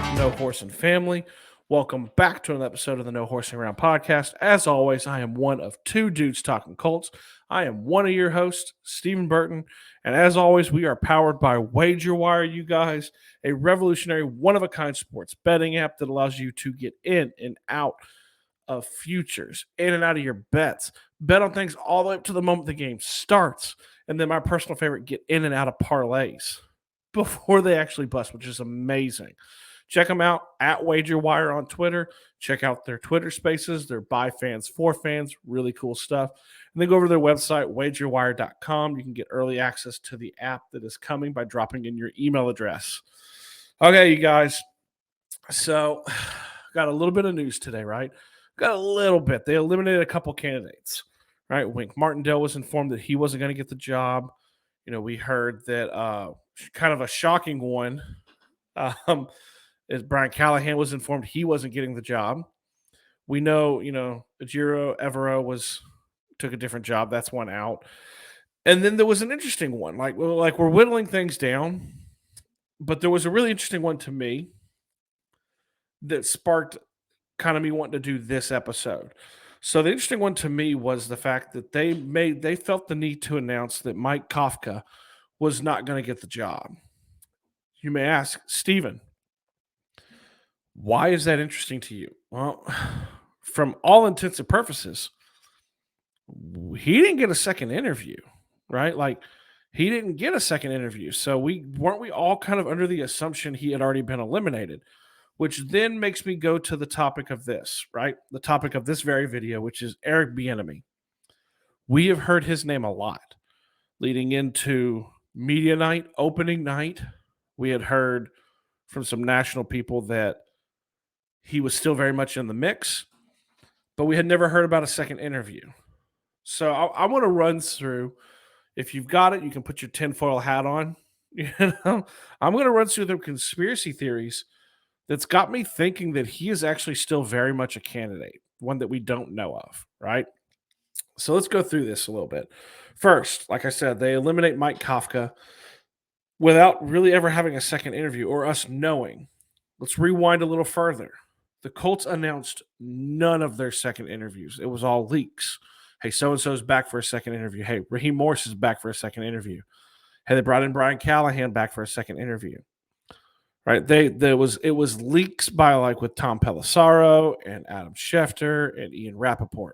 up, No Horsing family? Welcome back to another episode of the No Horsing Around podcast. As always, I am one of two dudes talking Colts. I am one of your hosts, Stephen Burton, and as always, we are powered by WagerWire, you guys, a revolutionary, one-of-a-kind sports betting app that allows you to get in and out of futures, in and out of your bets, bet on things all the way up to the moment the game starts, and then my personal favorite, get in and out of parlays before they actually bust, which is amazing. Check them out at WagerWire on Twitter. Check out their Twitter spaces. They're by fans, for fans, really cool stuff. And then go over to their website, wagerwire.com. You can get early access to the app that is coming by dropping in your email address. Okay, you guys. So, got a little bit of news today, right? Got a little bit. They eliminated a couple candidates, right? Wink Martindale was informed that he wasn't going to get the job. You know, we heard that kind of a shocking one is Brian Callahan was informed he wasn't getting the job. We know, Ejiro Evero took a different job. That's one out. And then there was an interesting one. Like we're whittling things down, but there was a really interesting one to me that sparked kind of me wanting to do this episode. So the interesting one to me was the fact that they felt the need to announce that Mike Kafka was not going to get the job. You may ask, Stephen, why is that interesting to you? Well, from all intents and purposes, he didn't get a second interview, right? Like he didn't get a second interview. So we all kind of under the assumption he had already been eliminated, which then makes me go to the topic of this, right? The topic of this very video, which is Eric Bieniemy. We have heard his name a lot leading into media night, opening night. We had heard from some national people that he was still very much in the mix, but we had never heard about a second interview. So I want to run through. If you've got it, you can put your tinfoil hat on. I'm going to run through the conspiracy theories that's got me thinking that he is actually still very much a candidate, one that we don't know of, right? So let's go through this a little bit. First, like I said, they eliminate Mike Kafka without really ever having a second interview or us knowing. Let's rewind a little further. The Colts announced none of their second interviews. It was all leaks. Hey, so-and-so is back for a second interview. Hey, Raheem Morris is back for a second interview. Hey, they brought in Brian Callahan back for a second interview. Right? It was leaks by with Tom Pelissaro and Adam Schefter and Ian Rappaport.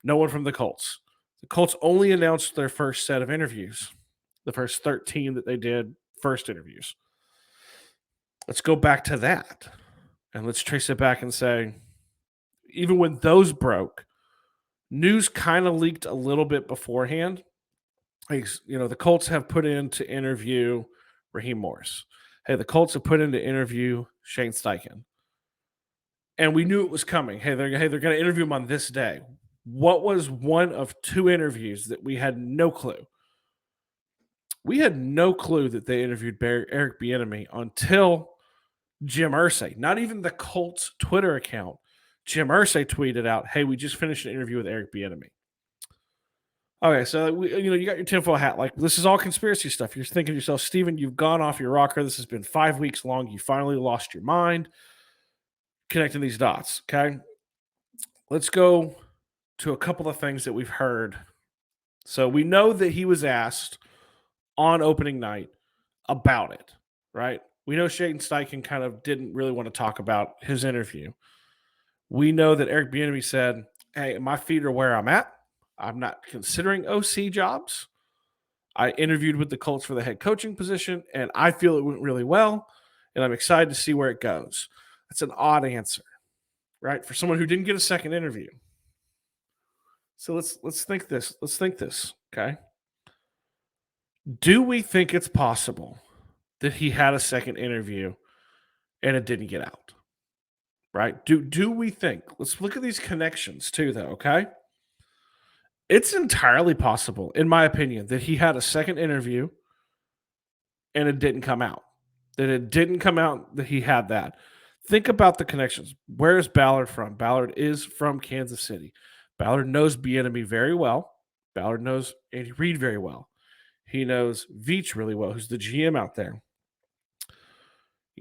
No one from the Colts. The Colts only announced their first set of interviews. The first 13 that they did, first interviews. Let's go back to that. And let's trace it back and say, even when those broke, news kind of leaked a little bit beforehand. The Colts have put in to interview Raheem Morris. Hey, the Colts have put in to interview Shane Steichen. And we knew it was coming. Hey, they're going to interview him on this day. What was one of two interviews that we had no clue? We had no clue that they interviewed Eric Bieniemy until Jim Irsay, not even the Colts Twitter account. Jim Irsay tweeted out, "Hey, we just finished an interview with Eric Bieniemy." Okay, so you got your tinfoil hat. Like, this is all conspiracy stuff. You're thinking to yourself, Stephen, you've gone off your rocker. This has been 5 weeks long. You finally lost your mind. Connecting these dots. Okay, let's go to a couple of things that we've heard. So we know that he was asked on opening night about it, right? We know Shane Steichen kind of didn't really want to talk about his interview. We know that Eric Bieniemy said, "Hey, my feet are where I'm at. I'm not considering OC jobs. I interviewed with the Colts for the head coaching position, and I feel it went really well, and I'm excited to see where it goes." That's an odd answer, right? For someone who didn't get a second interview. So let's think this. Let's think this, okay? Do we think it's possible that he had a second interview and it didn't get out? Right? Do we think? Let's look at these connections too, though, okay? It's entirely possible, in my opinion, that he had a second interview and it didn't come out. That it didn't come out that he had that. Think about the connections. Where is Ballard from? Ballard is from Kansas City. Ballard knows Bieniemy very well. Ballard knows Andy Reid very well. He knows Veach really well, who's the GM out there.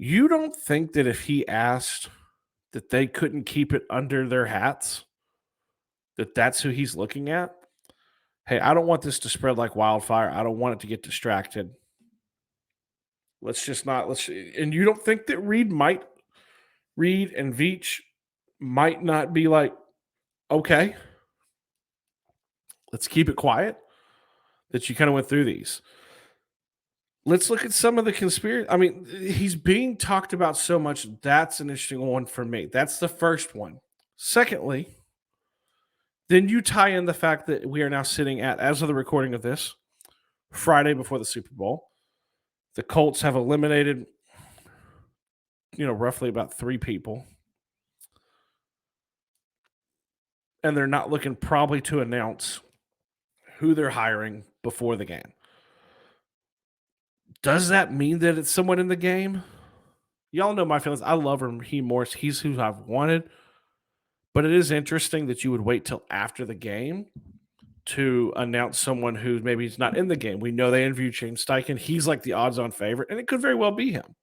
You don't think that if he asked that they couldn't keep it under their hats, that that's who he's looking at? Hey, I don't want this to spread like wildfire. I don't want it to get distracted. Let's just not and you don't think that Reed and Veach might not be like, okay, let's keep it quiet. That you kind of went through these. Let's look at some of the conspiracy. I mean, he's being talked about so much. That's an interesting one for me. That's the first one. Secondly, then you tie in the fact that we are now sitting at, as of the recording of this, Friday before the Super Bowl. The Colts have eliminated, roughly about 3 people. And they're not looking probably to announce who they're hiring before the game. Does that mean that it's someone in the game? Y'all know my feelings. I love Raheem Morris. He's who I've wanted. But it is interesting that you would wait till after the game to announce someone who maybe is not in the game. We know they interviewed Shane Steichen. He's like the odds-on favorite, and it could very well be him.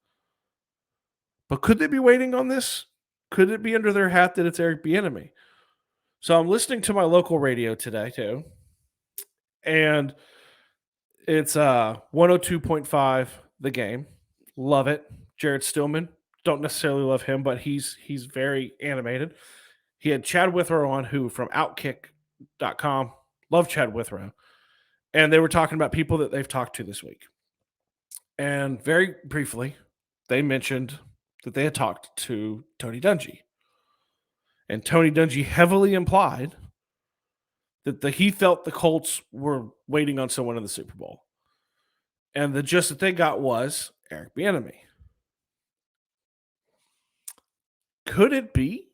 But could they be waiting on this? Could it be under their hat that it's Eric Bieniemy? So I'm listening to my local radio today too, and it's 102.5 The Game. Love it. Jared Stillman. Don't necessarily love him, but he's very animated. He had Chad Withrow on, who from Outkick.com. Love Chad Withrow. And they were talking about people that they've talked to this week. And very briefly, they mentioned that they had talked to Tony Dungy. And Tony Dungy heavily implied that he felt the Colts were waiting on someone in the Super Bowl. And the gist that they got was Eric Bieniemy. Could it be?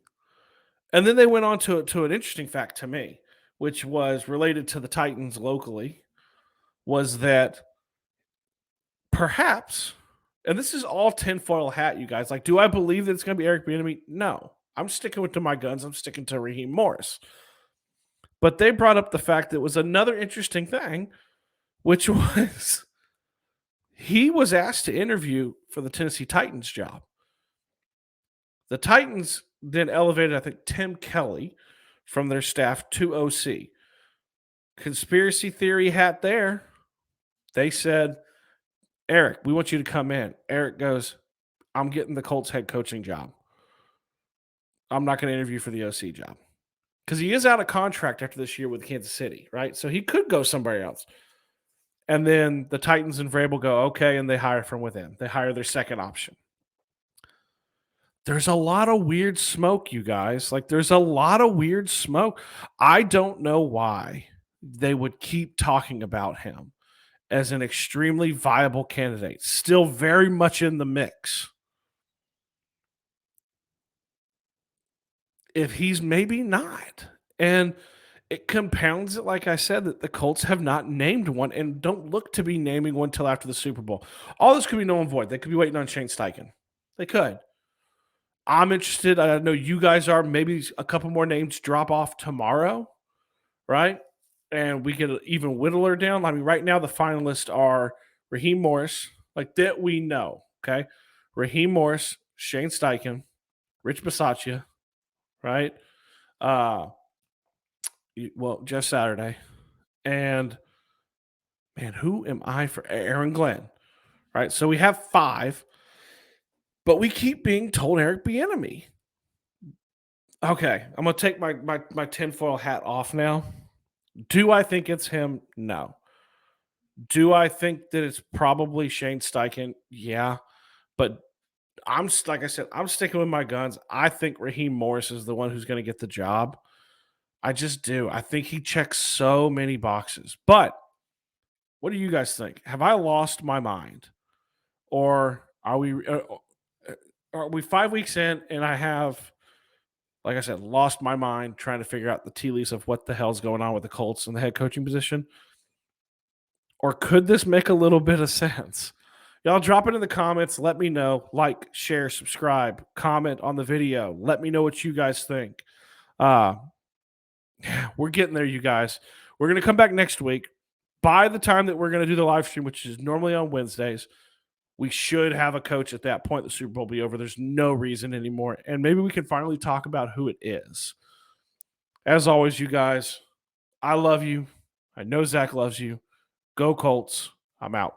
And then they went on to an interesting fact to me, which was related to the Titans locally, was that perhaps, and this is all tinfoil hat, you guys. Like, do I believe that it's going to be Eric Bieniemy? No. I'm sticking to my guns. I'm sticking to Raheem Morris. But they brought up the fact that was another interesting thing, which was he was asked to interview for the Tennessee Titans job. The Titans then elevated, I think, Tim Kelly from their staff to OC. Conspiracy theory hat there. They said, Eric, we want you to come in. Eric goes, I'm getting the Colts head coaching job. I'm not going to interview for the OC job. Because he is out of contract after this year with Kansas City, right? So he could go somewhere else. And then the Titans and Vrabel go, okay, and they hire from within. They hire their second option. There's a lot of weird smoke, you guys. Like, there's a lot of weird smoke. I don't know why they would keep talking about him as an extremely viable candidate, still very much in the mix. If he's maybe not. And it compounds it, like I said, that the Colts have not named one and don't look to be naming one till after the Super Bowl. All this could be null and void. They could be waiting on Shane Steichen. They could. I'm interested. I know you guys are. Maybe a couple more names drop off tomorrow, right? And we could even whittle her down. I mean, right now the finalists are Raheem Morris, like that we know, okay? Raheem Morris, Shane Steichen, Rich Bisaccia, right? Jeff Saturday. And, man, who am I for Aaron Glenn, right? So we have 5, but we keep being told Eric Bieniemy. Okay, I'm going to take my tinfoil hat off now. Do I think it's him? No. Do I think that it's probably Shane Steichen? Yeah. But like I said, I'm sticking with my guns. I think Raheem Morris is the one who's going to get the job. I just do. I think he checks so many boxes. But what do you guys think? Have I lost my mind? Or are we 5 weeks in and I have, like I said, lost my mind trying to figure out the tea leaves of what the hell's going on with the Colts and the head coaching position? Or could this make a little bit of sense? Y'all drop it in the comments. Let me know. Like, share, subscribe, comment on the video. Let me know what you guys think. We're getting there, you guys. We're going to come back next week. By the time that we're going to do the live stream, which is normally on Wednesdays, We should have a coach at that point. The Super Bowl will be over. There's no reason anymore. And maybe we can finally talk about who it is. As always, you guys, I love you. I know Zach loves you. Go Colts. I'm out.